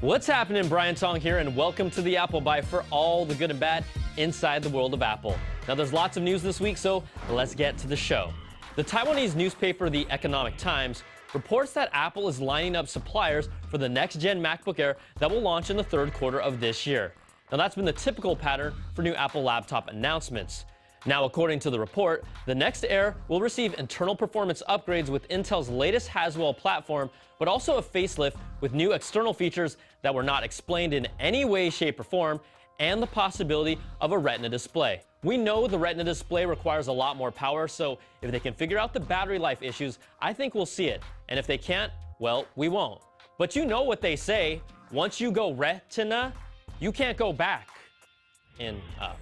What's happening? Brian Tong here, and welcome to the Apple Bite for all the good and bad inside the world of Apple. Now, there's lots of news this week, so let's get to the show. The Taiwanese newspaper, The Economic Times, reports that Apple is lining up suppliers for the next-gen MacBook Air that will launch in the third quarter of this year. Now, that's been the typical pattern for new Apple laptop announcements. Now, according to the report, the next Air will receive internal performance upgrades with Intel's latest Haswell platform, but also a facelift with new external features that were not explained in any way, shape, or form, and the possibility of a Retina display. We know the Retina display requires a lot more power, so if they can figure out the battery life issues, I think we'll see it. And if they can't, well, we won't. But you know what they say, once you go Retina, you can't go back in up.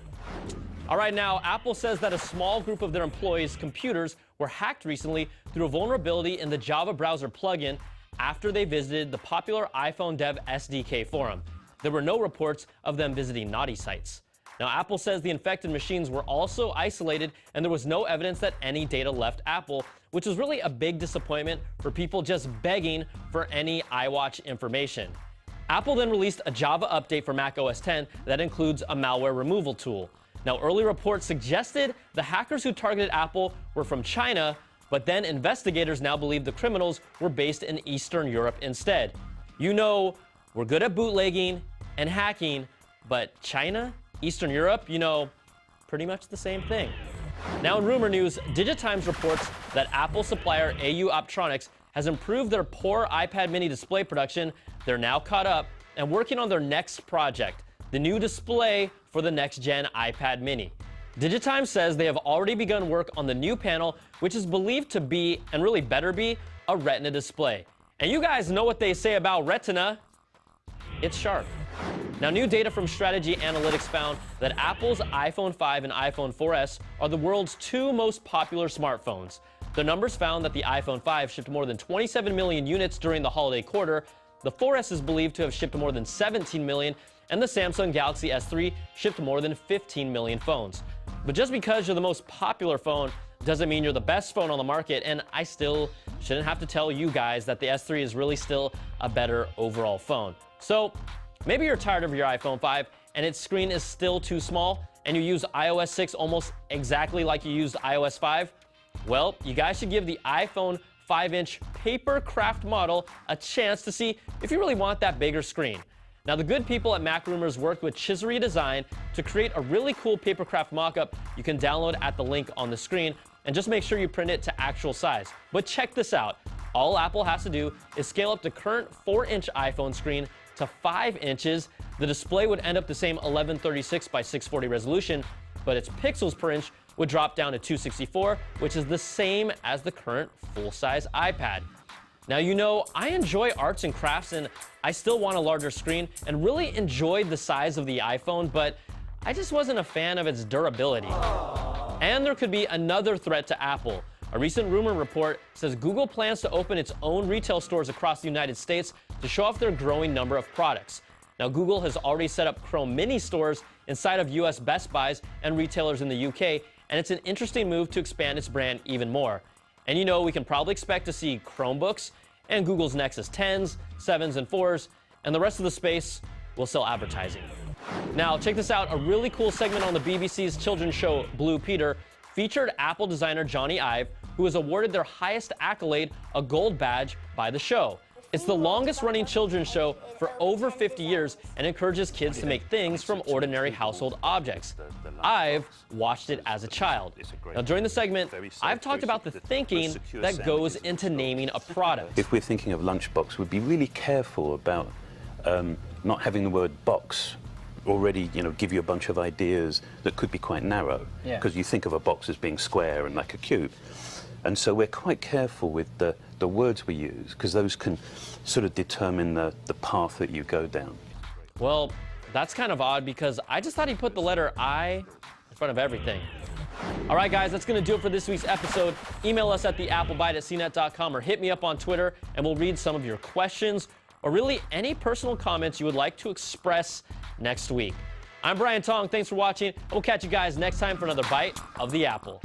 All right, now, Apple says that a small group of their employees' computers were hacked recently through a vulnerability in the Java browser plugin after they visited the popular iPhone Dev SDK forum. There were no reports of them visiting naughty sites. Now, Apple says the infected machines were also isolated and there was no evidence that any data left Apple, which was really a big disappointment for people just begging for any iWatch information. Apple then released a Java update for macOS 10 that includes a malware removal tool. Now, early reports suggested the hackers who targeted Apple were from China, but then investigators now believe the criminals were based in Eastern Europe instead. You know, we're good at bootlegging and hacking, but China, Eastern Europe, you know, pretty much the same thing. Now, in rumor news, DigiTimes reports that Apple supplier AU Optronics has improved their poor iPad mini display production. They're now caught up and working on their next project, the new display for the next-gen iPad mini. DigiTimes says they have already begun work on the new panel, which is believed to be, and really better be, a Retina display. And you guys know what they say about Retina. It's sharp. Now, new data from Strategy Analytics found that Apple's iPhone 5 and iPhone 4S are the world's two most popular smartphones. The numbers found that the iPhone 5 shipped more than 27 million units during the holiday quarter. The 4S is believed to have shipped more than 17 million, and the Samsung Galaxy S3 shipped more than 15 million phones. But just because you're the most popular phone doesn't mean you're the best phone on the market, and I still shouldn't have to tell you guys that the S3 is really still a better overall phone. So maybe you're tired of your iPhone 5 and its screen is still too small, and you use iOS 6 almost exactly like you used iOS 5. Well, you guys should give the iPhone 5-inch paper craft model a chance to see if you really want that bigger screen. Now, the good people at Mac Rumors worked with Chisery Design to create a really cool papercraft mockup you can download at the link on the screen, and just make sure you print it to actual size. But check this out. All Apple has to do is scale up the current 4-inch iPhone screen to 5 inches. The display would end up the same 1136 by 640 resolution, but its pixels per inch would drop down to 264, which is the same as the current full-size iPad. Now, you know, I enjoy arts and crafts, and I still want a larger screen and really enjoyed the size of the iPhone, but I just wasn't a fan of its durability. And there could be another threat to Apple. A recent rumor report says Google plans to open its own retail stores across the United States to show off their growing number of products. Now, Google has already set up Chrome mini stores inside of US Best Buys and retailers in the UK, and it's an interesting move to expand its brand even more. And you know, we can probably expect to see Chromebooks and Google's Nexus 10s, 7s, and 4s, and the rest of the space will sell advertising. Now, check this out. A really cool segment on the BBC's children's show, Blue Peter, featured Apple designer Johnny Ive, who was awarded their highest accolade, a gold badge, by the show. It's the longest-running children's show for over 50 years and encourages kids to make things from ordinary household objects. I've watched it as a child. Now, during the segment, I've talked about the thinking that goes into naming a product. If we're thinking of lunchbox, we'd be really careful about not having the word box already, you know, give you a bunch of ideas that could be quite narrow, because you think of a box as being square and like a cube. And so we're quite careful with the words we use, because those can sort of determine the path that you go down. Well, that's kind of odd, because I just thought he put the letter I in front of everything. All right, guys, that's going to do it for this week's episode. Email us at theapplebite@cnet.com or hit me up on Twitter, and we'll read some of your questions or really any personal comments you would like to express next week. I'm Brian Tong. Thanks for watching. We'll catch you guys next time for another Bite of the Apple.